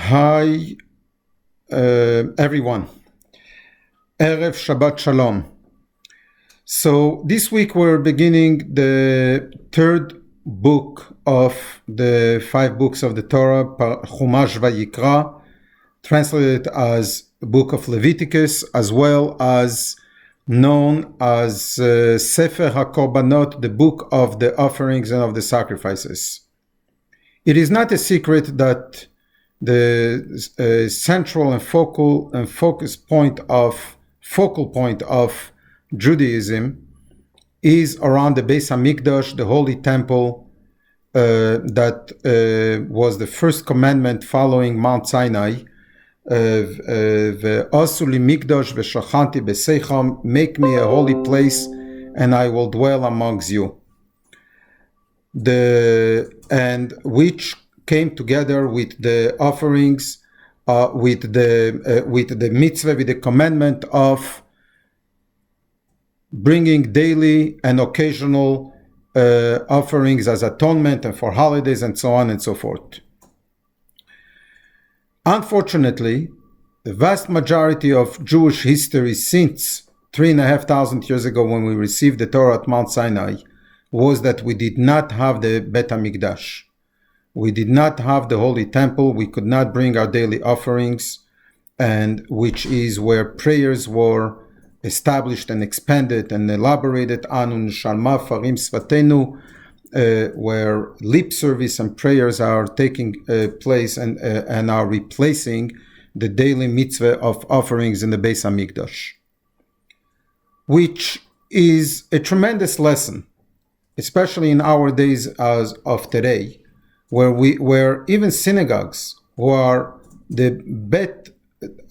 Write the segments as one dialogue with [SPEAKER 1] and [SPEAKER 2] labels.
[SPEAKER 1] Hi, everyone. Erev Shabbat Shalom. So this week we're beginning the third book of the 5 books of the Torah, Chumash Vayikra, translated as the book of Leviticus, as well as known as Sefer HaKorbanot, the book of the offerings and of the sacrifices. It is not a secret that the central and focal point of Judaism is around the Beis HaMikdash, the Holy Temple, that was the first commandment following Mount Sinai. Ve'asu li mikdash ve'shachanti b'seicham, make me a holy place, and I will dwell amongst you. And which came together with the offerings, with the mitzvah, with the commandment of bringing daily and occasional offerings as atonement and for holidays and so on and so forth. Unfortunately, the vast majority of Jewish history since 3,500 years ago, when we received the Torah at Mount Sinai, was that we did not have the Bet HaMikdash. We did not have the Holy Temple. We could not bring our daily offerings, and which is where prayers were established and expanded and elaborated on Shalma Farim Svatenu, where lip service and prayers are taking place and are replacing the daily mitzvah of offerings in the Beis HaMikdash, which is a tremendous lesson, especially in our days as of today, where even synagogues, who are the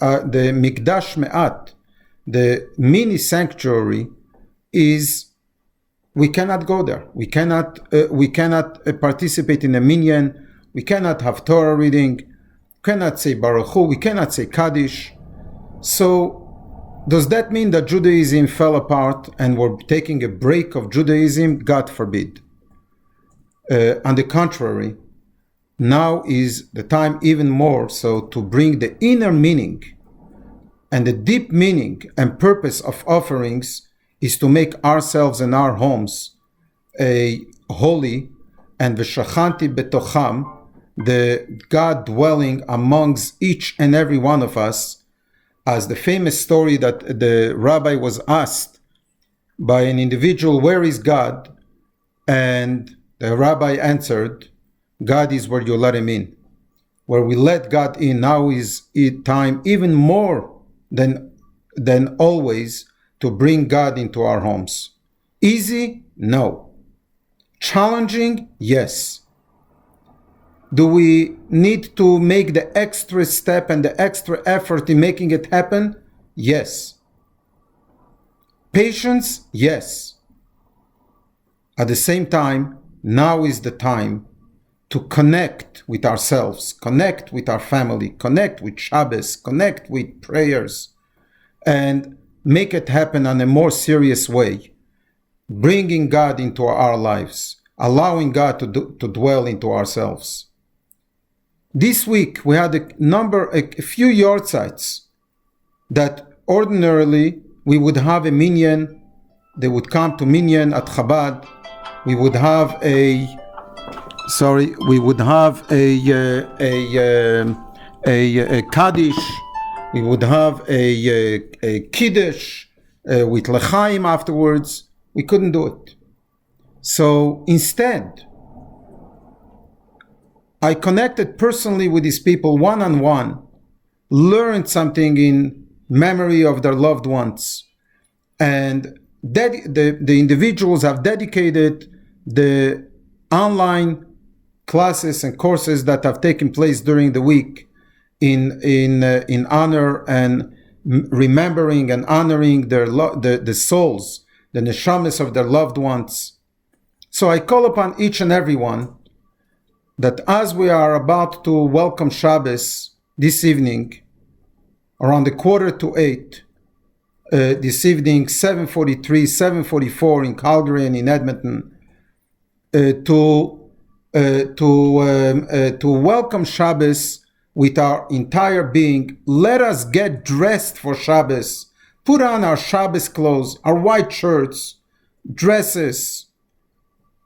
[SPEAKER 1] Mikdash Me'at, the mini sanctuary, we cannot go there. We cannot participate in a minyan. We cannot have Torah reading. We cannot say Baruch Hu. We cannot say Kaddish. So, does that mean that Judaism fell apart and we're taking a break of Judaism? God forbid. On the contrary, now is the time even more so to bring the inner meaning and the deep meaning and purpose of offerings is to make ourselves and our homes a holy, and v'shachanti betocham, the God dwelling amongst each and every one of us, as the famous story that the rabbi was asked by an individual, where is God? And the rabbi answered, God is where you let him in. Where we let God in, now is it time even more than always to bring God into our homes. Easy? No. Challenging? Yes. Do we need to make the extra step and the extra effort in making it happen? Yes. Patience? Yes. At the same time, now is the time to connect with ourselves, connect with our family, connect with Shabbos, connect with prayers, and make it happen on a more serious way, bringing God into our lives, allowing God to dwell into ourselves. This week we had a few yard sites that ordinarily we would have a minyan. They would come to minyan at Chabad. We would have a Kaddish. We would have a Kiddush with L'chaim afterwards. We couldn't do it. So instead, I connected personally with these people one-on-one, learned something in memory of their loved ones, and the individuals have dedicated the online classes and courses that have taken place during the week in honor and remembering and honoring the souls, the neshamas of their loved ones. So I call upon each and every one that as we are about to welcome Shabbos this evening, around 7:45, this evening, 7:43, 7:44 in Calgary and in Edmonton, to welcome Shabbos with our entire being, let us get dressed for Shabbos, put on our Shabbos clothes, our white shirts, dresses,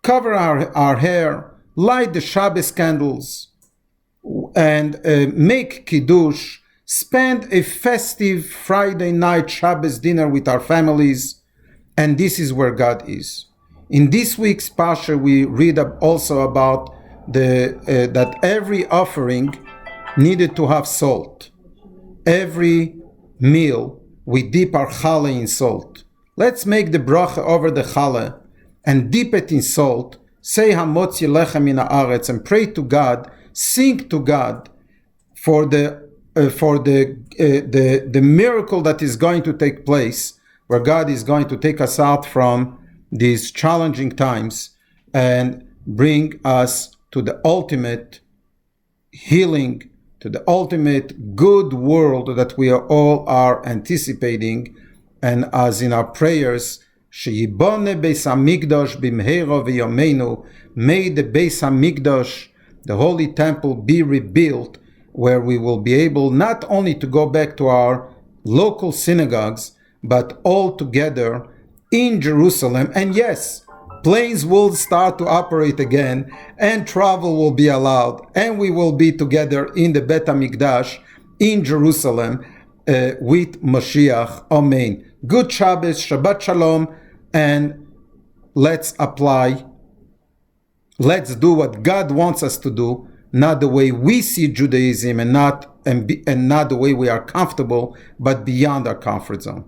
[SPEAKER 1] cover our hair, light the Shabbos candles, and make Kiddush, spend a festive Friday night Shabbos dinner with our families, and this is where God is. In this week's Parsha, we read also about that every offering needed to have salt. Every meal, we dip our challah in salt. Let's make the bracha over the challah and dip it in salt. Say Hamotzi lechem min haaretz and pray to God, sing to God for the miracle that is going to take place, where God is going to take us out from these challenging times and bring us to the ultimate healing, to the ultimate good world that we are anticipating. And as in our prayers, Sheyibone Beis Hamikdash b'mheira v'yomeinu, may the Beis Hamikdash, the Holy Temple, be rebuilt, where we will be able not only to go back to our local synagogues, but all together in Jerusalem. And yes, planes will start to operate again, and travel will be allowed, and we will be together in the Bet HaMikdash in Jerusalem with Mashiach. Amen. Good Shabbos, Shabbat Shalom, and let's do what God wants us to do, not the way we see Judaism and not the way we are comfortable, but beyond our comfort zone.